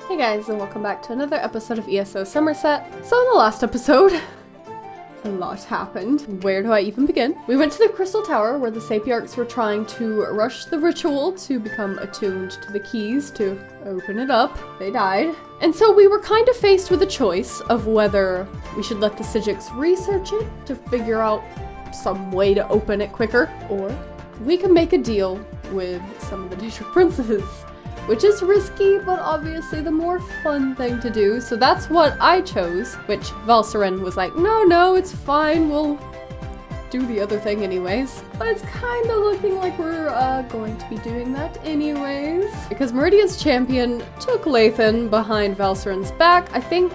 Hey guys, and welcome back to another episode of ESO Summerset. So in the last episode, a lot happened. Where do I even begin? We went to the Crystal Tower where the Sapiarchs were trying to rush the ritual to become attuned to the keys to open it up. They died. And so we were kind of faced with a choice of whether we should let the Psijics research it to figure out some way to open it quicker, or we can make a deal with some of the Daedric princes. Which is risky, but obviously the more fun thing to do. So that's what I chose, which Valsaren was like, no, it's fine, we'll do the other thing anyways. But it's kind of looking like we're going to be doing that anyways. Because Meridia's champion took Lathan behind Valsaren's back. I think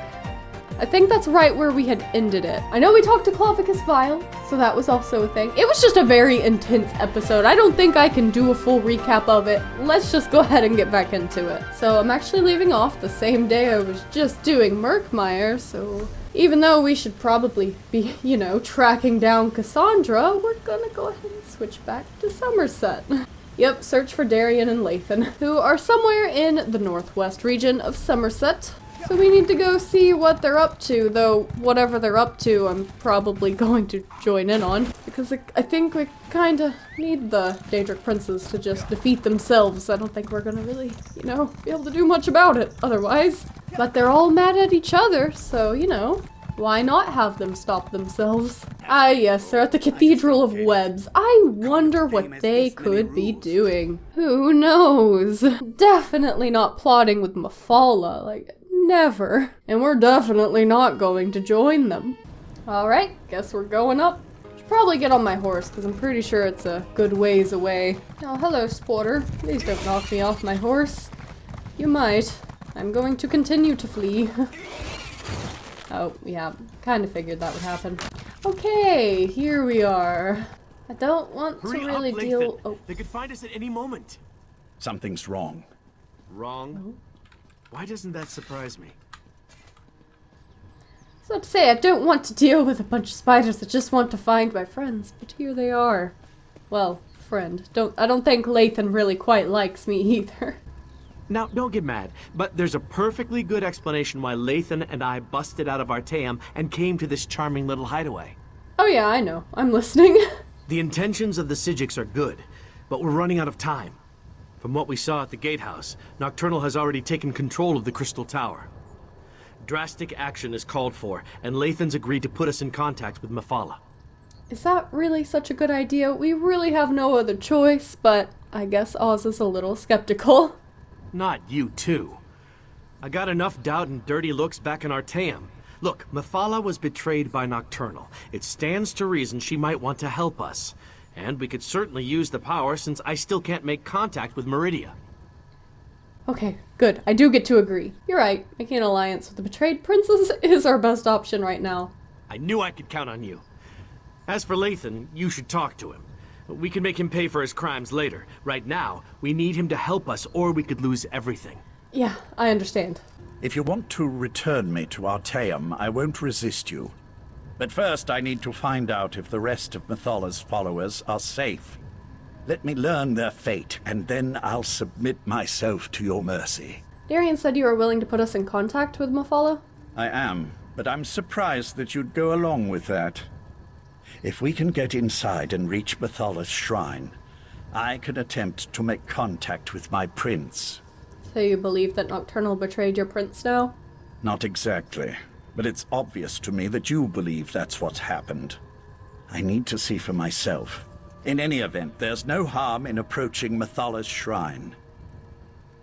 that's right where we had ended it. I know we talked to Clovis Vile, so that was also a thing. It was just a very intense episode. I don't think I can do a full recap of it. Let's just go ahead and get back into it. So I'm actually leaving off the same day I was just doing Murkmire, so even though we should probably be, tracking down Cassandra, we're gonna go ahead and switch back to Summerset. Yep, search for Darian and Lathan, who are somewhere in the northwest region of Summerset. So we need to go see what they're up to, though whatever they're up to, I'm probably going to join in on. Because I think we kinda need the Daedric princes to just defeat themselves. I don't think we're gonna really, be able to do much about it otherwise. But they're all mad at each other, so, why not have them stop themselves? Ah yes, they're at the Cathedral of Webs. I wonder what they could be doing. Who knows? Definitely not plotting with Mafala, never. And we're definitely not going to join them. Alright, guess we're going up. Should probably get on my horse, because I'm pretty sure it's a good ways away. Oh, hello, Sporter. Please don't knock me off my horse. You might. I'm going to continue to flee. Oh, yeah. Kind of figured that would happen. Okay, here we are. I don't want to really deal... Oh. They could find us at any moment. Something's wrong. Wrong? Oh. Why doesn't that surprise me? So to say, I don't want to deal with a bunch of spiders that just want to find my friends, but here they are. Well, friend. I don't think Lathan really quite likes me either. Now, don't get mad, but there's a perfectly good explanation why Lathan and I busted out of Artaeum and came to this charming little hideaway. Oh yeah, I know. I'm listening. The intentions of the Psijics are good, but we're running out of time. From what we saw at the gatehouse, Nocturnal has already taken control of the Crystal Tower. Drastic action is called for, and Lathan's agreed to put us in contact with Mafala. Is that really such a good idea? We really have no other choice, but I guess Oz is a little skeptical. Not you, too. I got enough doubt and dirty looks back in Artaeum. Look, Mafala was betrayed by Nocturnal. It stands to reason she might want to help us. And we could certainly use the power since I still can't make contact with Meridia. Okay, good. I do get to agree. You're right. Making an alliance with the betrayed princess is our best option right now. I knew I could count on you. As for Lathan, you should talk to him. We can make him pay for his crimes later. Right now, we need him to help us or we could lose everything. Yeah, I understand. If you want to return me to Artaeum, I won't resist you. But first, I need to find out if the rest of Mathala's followers are safe. Let me learn their fate, and then I'll submit myself to your mercy. Darian said you were willing to put us in contact with Mafala? I am, but I'm surprised that you'd go along with that. If we can get inside and reach Mathala's shrine, I can attempt to make contact with my prince. So you believe that Nocturnal betrayed your prince now? Not exactly. But it's obvious to me that you believe that's what's happened. I need to see for myself. In any event, there's no harm in approaching Mathala's shrine.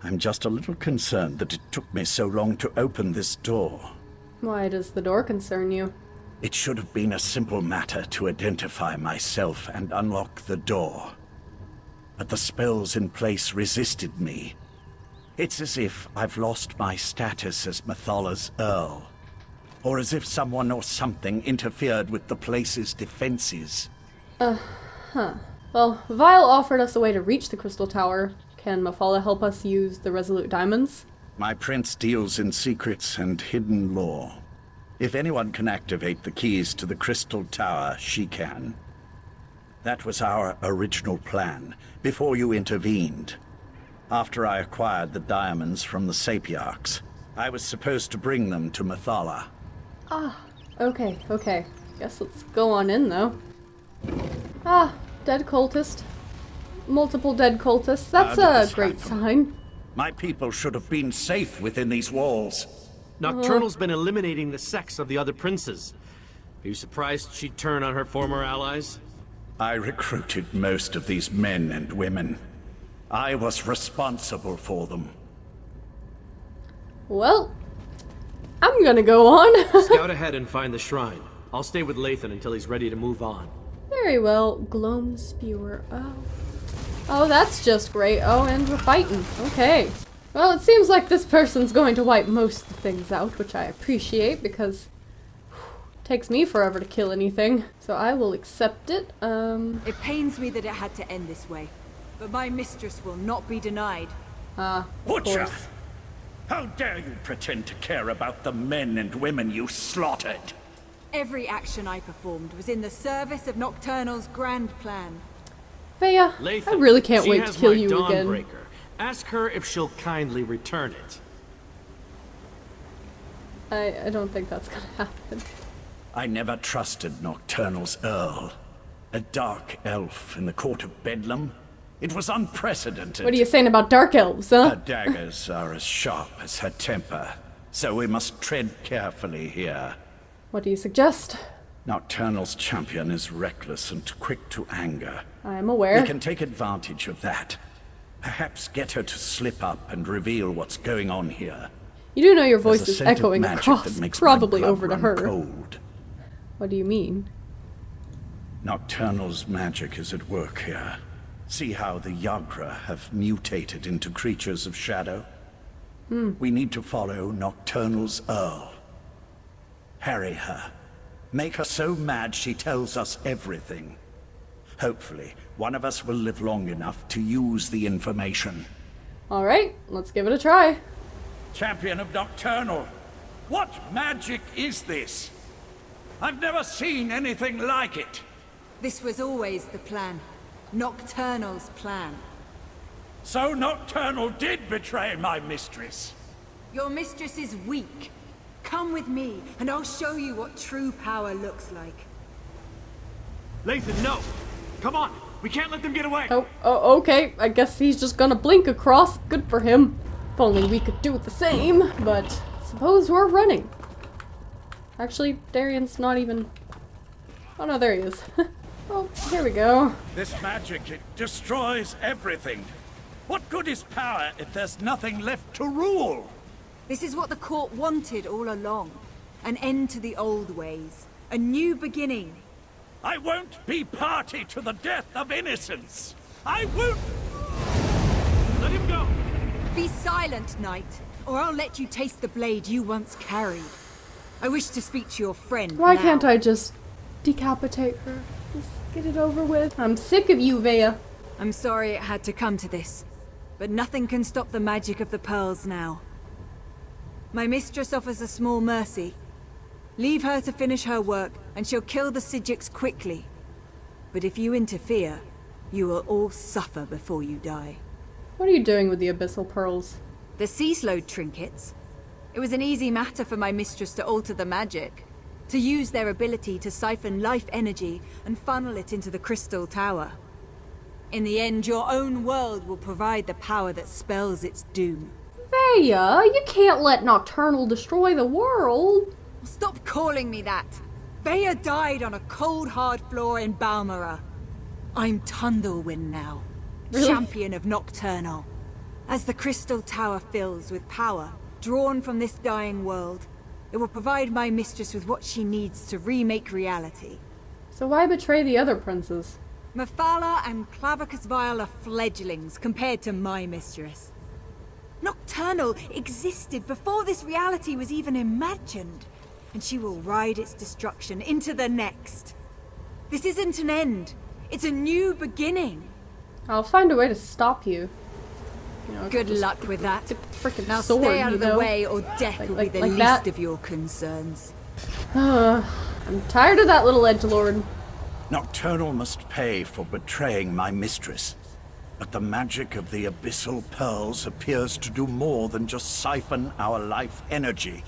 I'm just a little concerned that it took me so long to open this door. Why does the door concern you? It should have been a simple matter to identify myself and unlock the door. But the spells in place resisted me. It's as if I've lost my status as Mathala's Earl. Or as if someone or something interfered with the place's defenses. Well, Vile offered us a way to reach the Crystal Tower. Can Mafala help us use the Resolute Diamonds? My prince deals in secrets and hidden lore. If anyone can activate the keys to the Crystal Tower, she can. That was our original plan, before you intervened. After I acquired the diamonds from the Sapiarchs, I was supposed to bring them to Mathala. Ah, okay, okay. Guess let's go on in, though. Ah, dead cultist. Multiple dead cultists. That's a great sign. My people should have been safe within these walls. Nocturnal's been eliminating the sex of the other princes. Are you surprised she'd turn on her former allies? I recruited most of these men and women. I was responsible for them. Well, I'm gonna go on. Scout ahead and find the shrine. I'll stay with Lathan until he's ready to move on. Very well. Gloam Spewer. Oh. Oh, that's just great. Oh, and we're fighting. Okay. Well, it seems like this person's going to wipe most of the things out, which I appreciate because it takes me forever to kill anything. So I will accept it. It pains me that it had to end this way, but my mistress will not be denied. Of Butcher! course. How dare you pretend to care about the men and women you slaughtered? Every action I performed was in the service of Nocturnal's grand plan. Vea, Lathan, I really can't she wait to has kill my you again. Dawnbreaker. Ask her if she'll kindly return it. I don't think that's gonna happen. I never trusted Nocturnal's Earl. A dark elf in the court of Bedlam? It was unprecedented. What are you saying about dark elves, huh? Her daggers are as sharp as her temper, so we must tread carefully here. What do you suggest? Nocturnal's champion is reckless and quick to anger. I am aware. We can take advantage of that. Perhaps get her to slip up and reveal what's going on here. You do know your There's voice a is scent of echoing magic across, that makes my probably blood over to run her. cold. What do you mean? Nocturnal's magic is at work here. See how the Yagra have mutated into creatures of shadow? We need to follow Nocturnal's Earl. Harry her. Make her so mad she tells us everything. Hopefully, one of us will live long enough to use the information. Alright, let's give it a try. Champion of Nocturnal, what magic is this? I've never seen anything like it. This was always the plan. Nocturnal's plan. So Nocturnal did betray my mistress. Your mistress is weak. Come with me, and I'll show you what true power looks like. Lathan, no! Come on! We can't let them get away! Oh, okay. I guess he's just gonna blink across. Good for him. If only we could do the same, but suppose we're running. Actually, Darian's not even... Oh no, there he is. Oh, here we go. This magic, it destroys everything. What good is power if there's nothing left to rule? This is what the court wanted all along. An end to the old ways. A new beginning. I won't be party to the death of innocents. I won't... Let him go! Be silent, knight, or I'll let you taste the blade you once carried. I wish to speak to your friend Why now. can't I just decapitate her? Just get it over with. I'm sick of you, Vea. I'm sorry it had to come to this, but nothing can stop the magic of the pearls now. My mistress offers a small mercy. Leave her to finish her work, and she'll kill the Psijics quickly. But if you interfere, you will all suffer before you die. What are you doing with the abyssal pearls? The sea-slowed trinkets. It was an easy matter for my mistress to alter the magic. To use their ability to siphon life energy and funnel it into the crystal tower. In the end, your own world will provide the power that spells its doom. Vea, you can't let Nocturnal destroy the world. Stop calling me that! Vea died on a cold, hard floor in Balmora. I'm Tundlewind now, Really? champion of Nocturnal. As the crystal tower fills with power, drawn from this dying world, it will provide my mistress with what she needs to remake reality. So why betray the other princes? Mephala and Clavicus Vile are fledglings compared to my mistress. Nocturnal existed before this reality was even imagined, and she will ride its destruction into the next. This isn't an end, it's a new beginning. I'll find a way to stop you. You know, Good just luck with that. get the frickin' Now sword, stay out you of the know? way, or death will be the like least that? of your concerns. I'm tired of that little edgelord. Nocturnal must pay for betraying my mistress. But the magic of the abyssal pearls appears to do more than just siphon our life energy.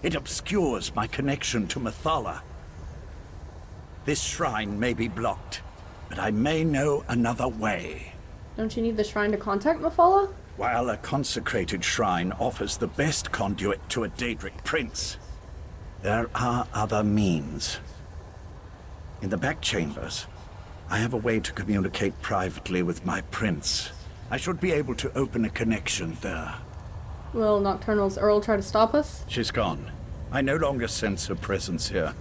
It obscures my connection to Methala. This shrine may be blocked, but I may know another way. Don't you need the shrine to contact Methala? While a consecrated shrine offers the best conduit to a Daedric prince, there are other means. In the back chambers, I have a way to communicate privately with my prince. I should be able to open a connection there. Will Nocturnal's Earl try to stop us? She's gone. I no longer sense her presence here.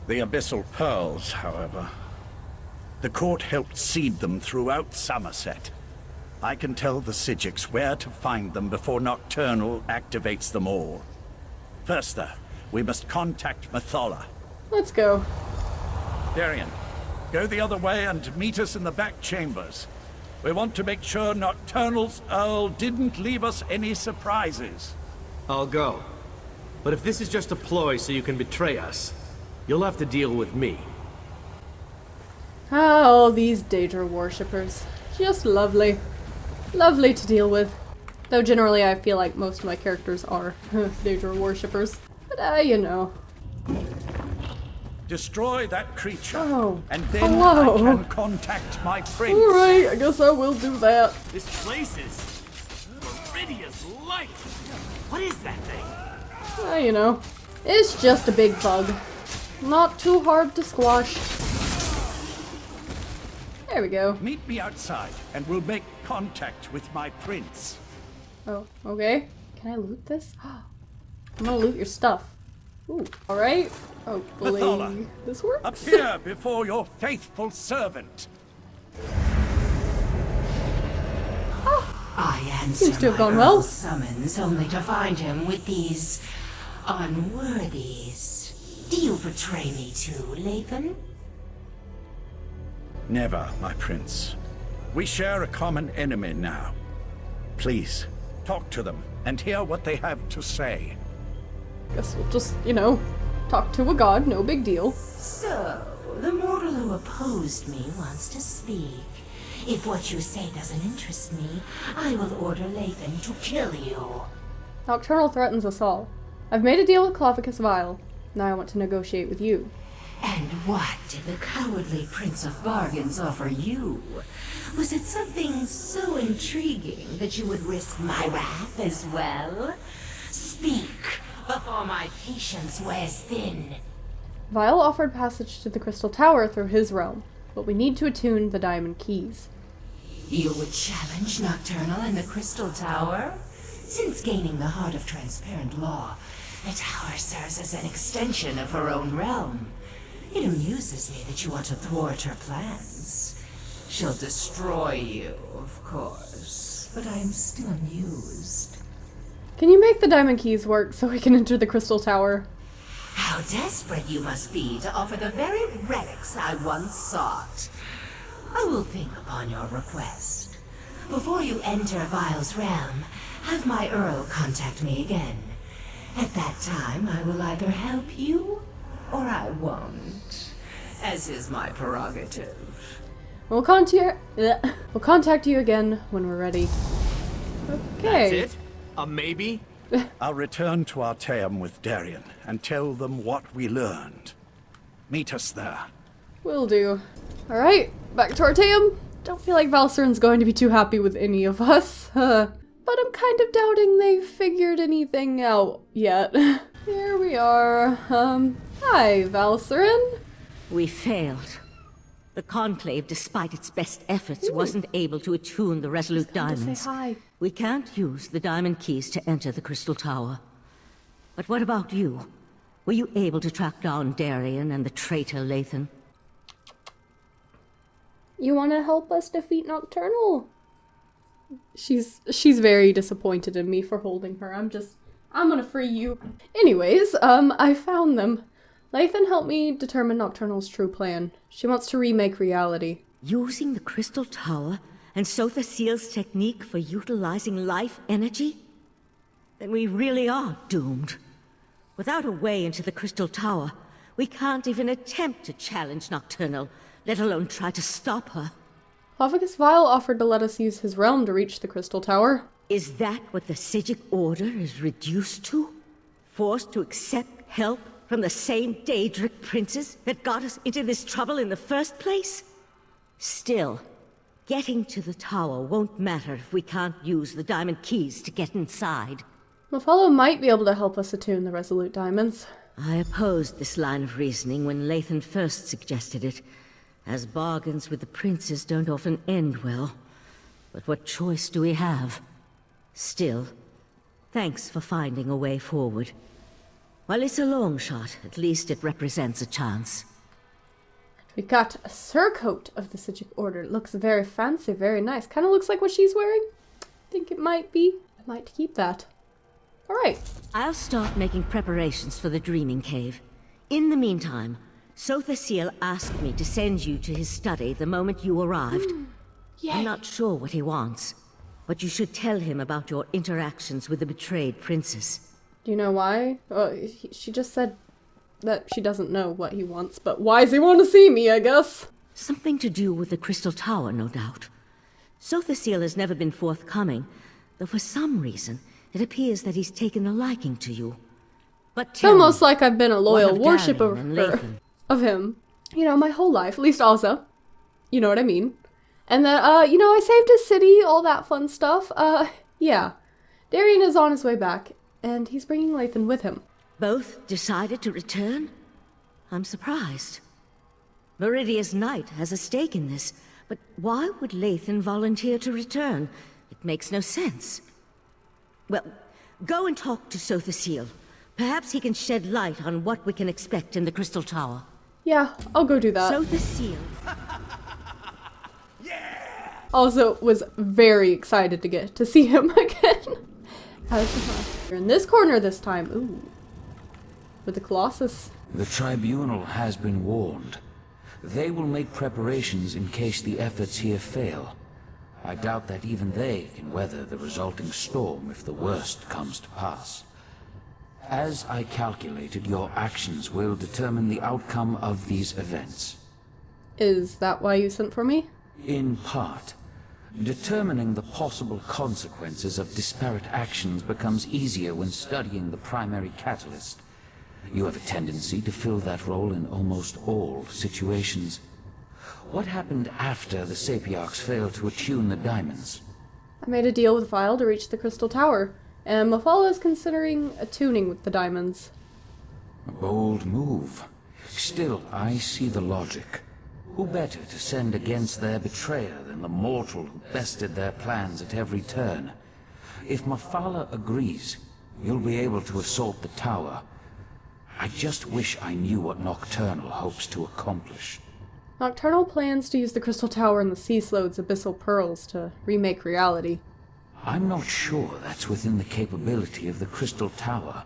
The abyssal pearls, however. The court helped seed them throughout Summerset. I can tell the Psijics where to find them before Nocturnal activates them all. First, though, we must contact Methala. Let's go. Darian, go the other way and meet us in the back chambers. We want to make sure Nocturnal's Earl didn't leave us any surprises. I'll go. But if this is just a ploy so you can betray us, you'll have to deal with me. Ah, all these Daedra worshippers. Just lovely. Lovely to deal with. Though generally I feel like most of my characters are Daedra worshippers. But you know. Destroy that creature, Oh, and then hello. I can contact my prince. Alright, I guess I will do that. This place is Meridia's light. What is that thing? You know. It's just a big bug. Not too hard to squash. There we go. Meet me outside, and we'll make contact with my prince. Oh, okay. Can I loot this? I'm gonna loot your stuff. Ooh, alright. Hopefully Methala, this works. Appear before your faithful servant. I Seems answer to have my gone well. Earl's summons only to find him with these unworthies. Do you betray me too, Lathan? Never, my prince. We share a common enemy now. Please, talk to them and hear what they have to say. Guess we'll just, you know, talk to a god, no big deal. So, the mortal who opposed me wants to speak. If what you say doesn't interest me, I will order Lathan to kill you. Nocturnal threatens us all. I've made a deal with Clavicus Vile. Now I want to negotiate with you. And what did the cowardly Prince of Bargains offer you? Was it something so intriguing that you would risk my wrath as well? Speak, before my patience wears thin. Vile offered passage to the Crystal Tower through his realm, but we need to attune the Diamond Keys. You would challenge Nocturnal in the Crystal Tower? Since gaining the Heart of Transparent Law, the tower serves as an extension of her own realm. It amuses me that you want to thwart her plans. She'll destroy you, of course, but I'm still amused. Can you make the Diamond Keys work so we can enter the Crystal Tower? How desperate you must be to offer the very relics I once sought. I will think upon your request. Before you enter Vile's realm, have my Earl contact me again. At that time, I will either help you, or I won't, as is my prerogative. We'll contact you again when we're ready. Okay. That's it? A maybe? I'll return to Artaeum with Darian and tell them what we learned. Meet us there. Will do. Alright, back to Artaeum. Don't feel like Valcern's going to be too happy with any of us. But I'm kind of doubting they've figured anything out yet. Here we are. Hi, Valcern. We failed. The Conclave, despite its best efforts, wasn't able to attune the Resolute Come to Diamonds. say hi. We can't use the Diamond Keys to enter the Crystal Tower. But what about you? Were you able to track down Darian and the traitor Lathan? You want to help us defeat Nocturnal? She's very disappointed in me for holding her. I'm gonna free you. Anyways, I found them. Lathan helped me determine Nocturnal's true plan. She wants to remake reality. Using the Crystal Tower and Sotha Seal's technique for utilizing life energy? Then we really are doomed. Without a way into the Crystal Tower, we can't even attempt to challenge Nocturnal, let alone try to stop her. Pofficus Vile offered to let us use his realm to reach the Crystal Tower. Is that what the Psijic Order is reduced to? Forced to accept help from the same Daedric princes that got us into this trouble in the first place? Still, getting to the tower won't matter if we can't use the diamond keys to get inside. Mephala might be able to help us attune the Resolute Diamonds. I opposed this line of reasoning when Lathan first suggested it, as bargains with the princes don't often end well. But what choice do we have? Still, thanks for finding a way forward. While it's a long shot, at least it represents a chance. We got a surcoat of the Psijic Order. It looks very fancy, very nice. Kind of looks like what she's wearing. I think it might be. I might keep that. Alright. I'll start making preparations for the Dreaming Cave. In the meantime, Sotha Seal asked me to send you to his study the moment you arrived. Yay. I'm not sure what he wants, but you should tell him about your interactions with the betrayed princess. Do you know why? She just said that she doesn't know what he wants, but why does he want to see me, I guess? Something to do with the Crystal Tower, no doubt. Sotha Seal has never been forthcoming, though for some reason, it appears that he's taken a liking to you. But It's almost like I've been a loyal of worshipper Darian and Lathan? of him, you know, my whole life. At least Alza. You know what I mean? And then, you know, I saved his city, all that fun stuff. Yeah. Darian is on his way back, and he's bringing Lathan with him. Both decided to return? I'm surprised. Meridia's knight has a stake in this, but why would Lathan volunteer to return? It makes no sense. Well, go and talk to Sotha Seal. Perhaps he can shed light on what we can expect in the Crystal Tower. Yeah, I'll go do that. Sotha Seal. Also was very excited to get to see him again. You're in this corner this time. Ooh. With the Colossus. The Tribunal has been warned. They will make preparations in case the efforts here fail. I doubt that even they can weather the resulting storm if the worst comes to pass. As I calculated, your actions will determine the outcome of these events. Is that why you sent for me? In part. Determining the possible consequences of disparate actions becomes easier when studying the primary catalyst. You have a tendency to fill that role in almost all situations. What happened after the Sapiarchs failed to attune the diamonds? I made a deal with Vile to reach the Crystal Tower, and Mephala is considering attuning with the diamonds. A bold move. Still, I see the logic. Who better to send against their betrayer than the mortal who bested their plans at every turn? If Mephala agrees, you'll be able to assault the tower. I just wish I knew what Nocturnal hopes to accomplish. Nocturnal plans to use the Crystal Tower and the Sea Slode's abyssal pearls to remake reality. I'm not sure that's within the capability of the Crystal Tower,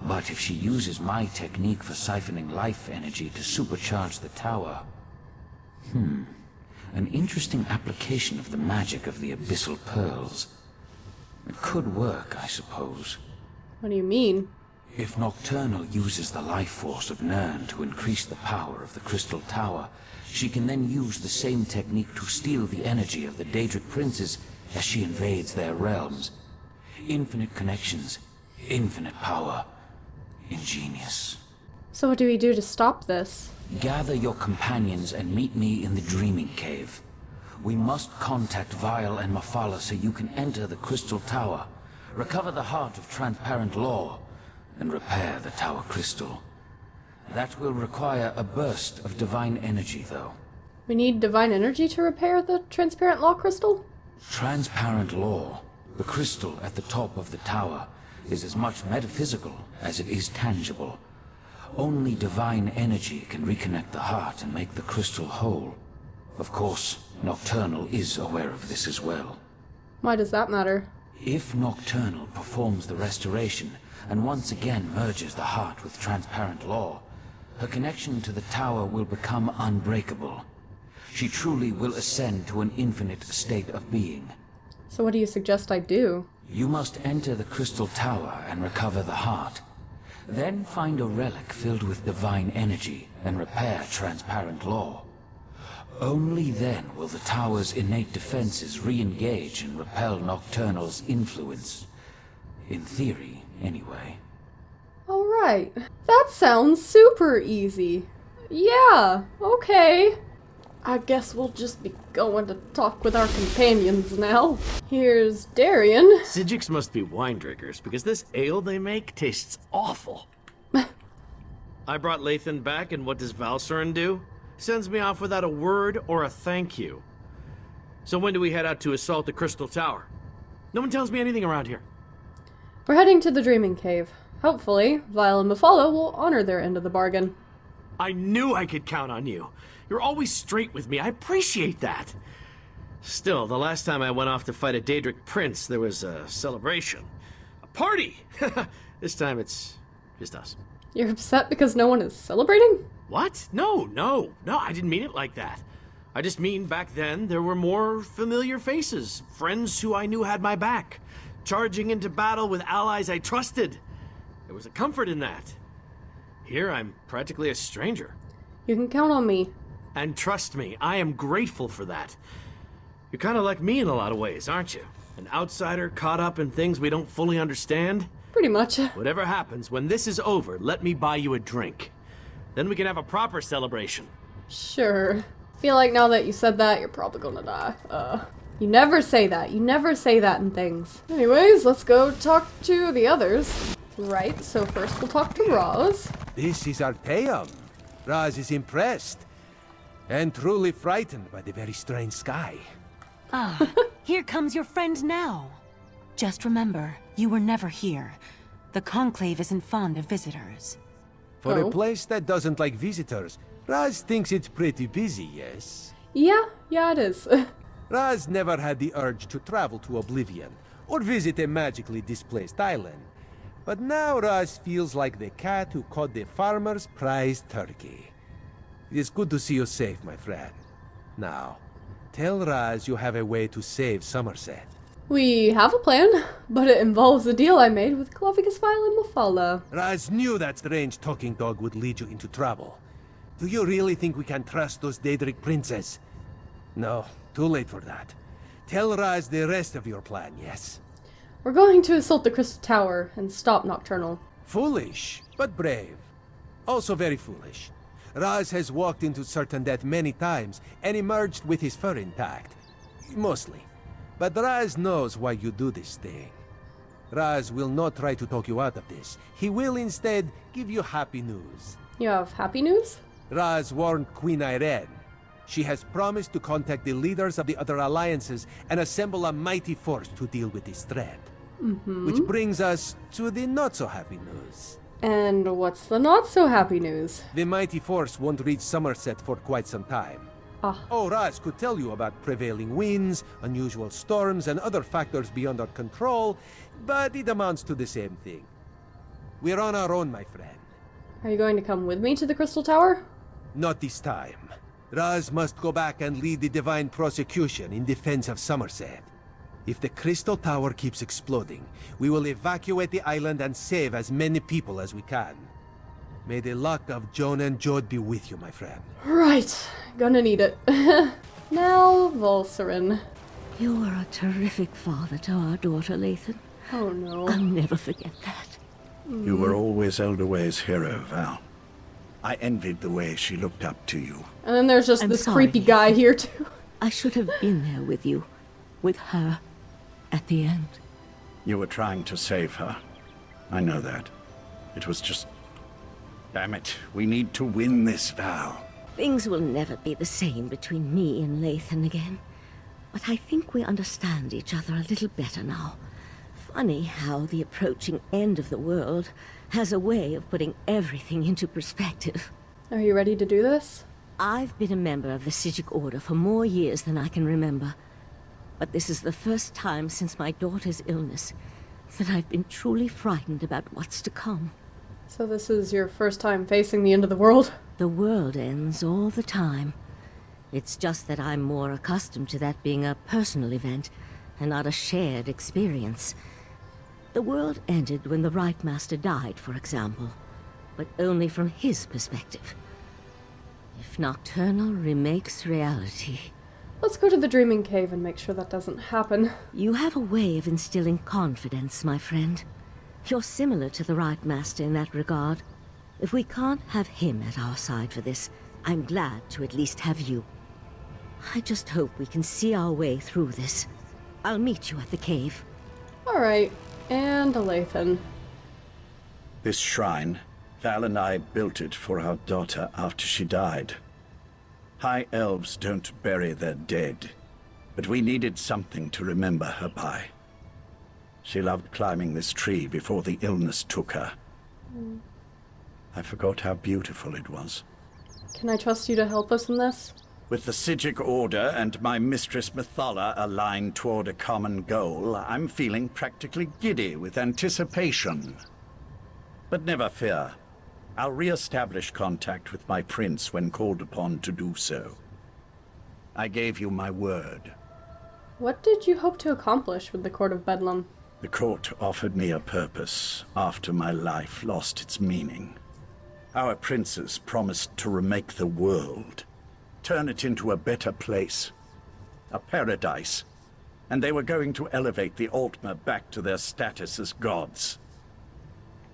but if she uses my technique for siphoning life energy to supercharge the tower... An interesting application of the magic of the abyssal pearls. It could work, I suppose. What do you mean? If Nocturnal uses the life force of Nirn to increase the power of the Crystal Tower, she can then use the same technique to steal the energy of the Daedric princes as she invades their realms. Infinite connections, infinite power. Ingenious. So what do we do to stop this? Gather your companions and meet me in the Dreaming Cave. We must contact Vile and Mephala so you can enter the Crystal Tower, recover the heart of transparent law, and repair the Tower Crystal. That will require a burst of divine energy, though. We need divine energy to repair the transparent law crystal? Transparent law, the crystal at the top of the tower, is as much metaphysical as it is tangible. Only divine energy can reconnect the heart and make the crystal whole. Of course, Nocturnal is aware of this as well. Why does that matter? If Nocturnal performs the restoration and once again merges the heart with transparent law, her connection to the tower will become unbreakable. She truly will ascend to an infinite state of being. So what do you suggest I do? You must enter the Crystal Tower and recover the heart. Then find a relic filled with divine energy and repair transparent law. Only then will the tower's innate defenses re-engage and repel Nocturnal's influence. In theory, anyway. Alright. That sounds super easy. Yeah, okay. I guess we'll just be going to talk with our companions now. Here's Darian. Sijiks must be wine drinkers, because this ale they make tastes awful. I brought Lathan back, and what does Valsorin do? Sends me off without a word or a thank you. So when do we head out to assault the Crystal Tower? No one tells me anything around here. We're heading to the Dreaming Cave. Hopefully, Vile and Mephala will honor their end of the bargain. I knew I could count on you. You're always straight with me. I appreciate that. Still, the last time I went off to fight a Daedric prince, there was a celebration. A party! This time it's just us. You're upset because no one is celebrating? What? No, I didn't mean it like that. I just mean back then there were more familiar faces, friends who I knew had my back, charging into battle with allies I trusted. There was a comfort in that. Here I'm practically a stranger. You can count on me. And trust me, I am grateful for that. You're kind of like me in a lot of ways, aren't you? An outsider caught up in things we don't fully understand. Pretty much. Whatever happens, when this is over, let me buy you a drink. Then we can have a proper celebration. Sure. Feel like now that you said that, you're probably gonna die. You never say that. You never say that in things. Anyways, let's go talk to the others. Right, so first we'll talk to Roz. This is Arteum. Raz is impressed. And truly frightened by the very strange sky. Ah, here comes your friend now. Just remember, you were never here. The Conclave isn't fond of visitors. For Oh. a place that doesn't like visitors, Raz thinks it's pretty busy, yes? Yeah, it is. Raz never had the urge to travel to Oblivion, or visit a magically displaced island. But now Raz feels like the cat who caught the farmer's prized turkey. It is good to see you safe, my friend. Now, tell Raz you have a way to save Summerset. We have a plan, but it involves a deal I made with Clovis, Vile, and Mephala. Raz knew that strange talking dog would lead you into trouble. Do you really think we can trust those Daedric princes? No, too late for that. Tell Raz the rest of your plan, yes? We're going to assault the Crystal Tower and stop Nocturnal. Foolish, but brave. Also very foolish. Raz has walked into certain death many times and emerged with his fur intact. Mostly. But Raz knows why you do this thing. Raz will not try to talk you out of this. He will instead give you happy news. You have happy news? Raz warned Queen Irene. She has promised to contact the leaders of the other alliances and assemble a mighty force to deal with this threat. Which brings us to the not-so-happy news. And what's the not-so-happy news? The mighty force won't reach Summerset for quite some time. Ah. Oh, Raz could tell you about prevailing winds, unusual storms, and other factors beyond our control, but it amounts to the same thing. We're on our own, my friend. Are you going to come with me to the Crystal Tower? Not this time. Raz must go back and lead the divine prosecution in defense of Summerset. If the Crystal Tower keeps exploding, we will evacuate the island and save as many people as we can. May the luck of Joan and Jode be with you, my friend. Right. Gonna need it. Now, Valsorin. You are a terrific father to our daughter, Lathan. Oh no. I'll never forget that. You were always Elderway's hero, Val. I envied the way she looked up to you. And then there's just I'm this sorry. creepy guy here too. I should have been there with you. With her. At the end. You were trying to save her. I know that. It was just... Damn it, we need to win this, Val. Things will never be the same between me and Lathan again. But I think we understand each other a little better now. Funny how the approaching end of the world has a way of putting everything into perspective. Are you ready to do this? I've been a member of the Sijic Order for more years than I can remember. But this is the first time since my daughter's illness that I've been truly frightened about what's to come. So this is your first time facing the end of the world? The world ends all the time. It's just that I'm more accustomed to that being a personal event and not a shared experience. The world ended when the Right Master died, for example, but only from his perspective. If Nocturnal remakes reality. Let's go to the Dreaming Cave and make sure that doesn't happen. You have a way of instilling confidence, my friend. You're similar to the Right Master in that regard. If we can't have him at our side for this, I'm glad to at least have you. I just hope we can see our way through this. I'll meet you at the cave. Alright, and a Lathan. This shrine, Val and I built it for our daughter after she died. High elves don't bury their dead, but we needed something to remember her by. She loved climbing this tree before the illness took her. I forgot how beautiful it was. Can I trust you to help us in this? With the Psijic Order and my mistress Methala aligned toward a common goal, I'm feeling practically giddy with anticipation. But never fear. I'll re-establish contact with my prince when called upon to do so. I gave you my word. What did you hope to accomplish with the Court of Bedlam? The court offered me a purpose after my life lost its meaning. Our princes promised to remake the world, turn it into a better place, a paradise, and they were going to elevate the Altmer back to their status as gods.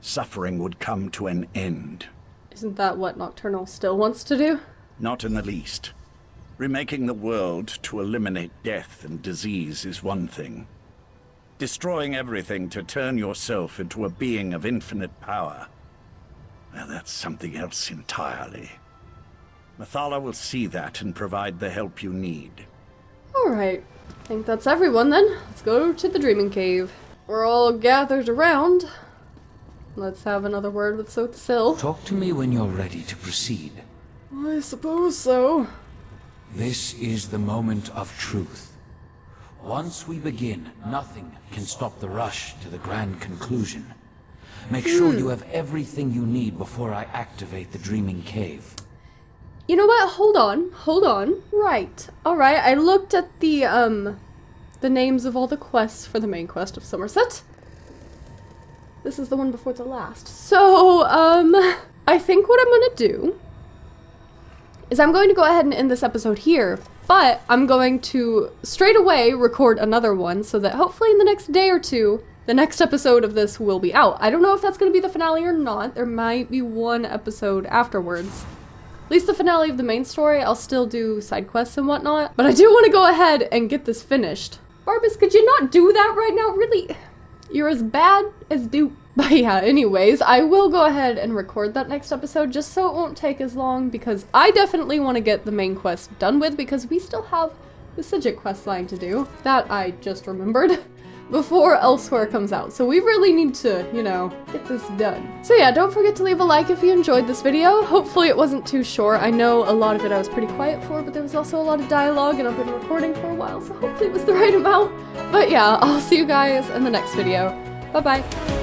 Suffering would come to an end. Isn't that what Nocturnal still wants to do? Not in the least. Remaking the world to eliminate death and disease is one thing. Destroying everything to turn yourself into a being of infinite power, well, that's something else entirely. Methala will see that and provide the help you need. Alright, I think that's everyone then. Let's go to the Dreaming Cave. We're all gathered around. Let's have another word with Syl. Talk to me when you're ready to proceed. I suppose so. This is the moment of truth. Once we begin, nothing can stop the rush to the grand conclusion. Make sure you have everything you need before I activate the Dreaming Cave. You know what? Hold on. Right. Alright, I looked at the names of all the quests for the main quest of Summerset. This is the one before the last. So, I think what I'm gonna do is I'm going to go ahead and end this episode here, but I'm going to straight away record another one so that hopefully in the next day or two, the next episode of this will be out. I don't know if that's going to be the finale or not. There might be one episode afterwards. At least the finale of the main story. I'll still do side quests and whatnot, but I do want to go ahead and get this finished. Barbas, could you not do that right now? Really? You're as bad as Dupe. But yeah, anyways, I will go ahead and record that next episode just so it won't take as long, because I definitely want to get the main quest done with, because we still have the Psijic quest line to do that I just remembered before Elsewhere comes out. So we really need to, you know, get this done. So yeah, don't forget to leave a like if you enjoyed this video. Hopefully it wasn't too short. I know a lot of it I was pretty quiet for, but there was also a lot of dialogue and I've been recording for a while, so hopefully it was the right amount. But yeah, I'll see you guys in the next video. Bye-bye.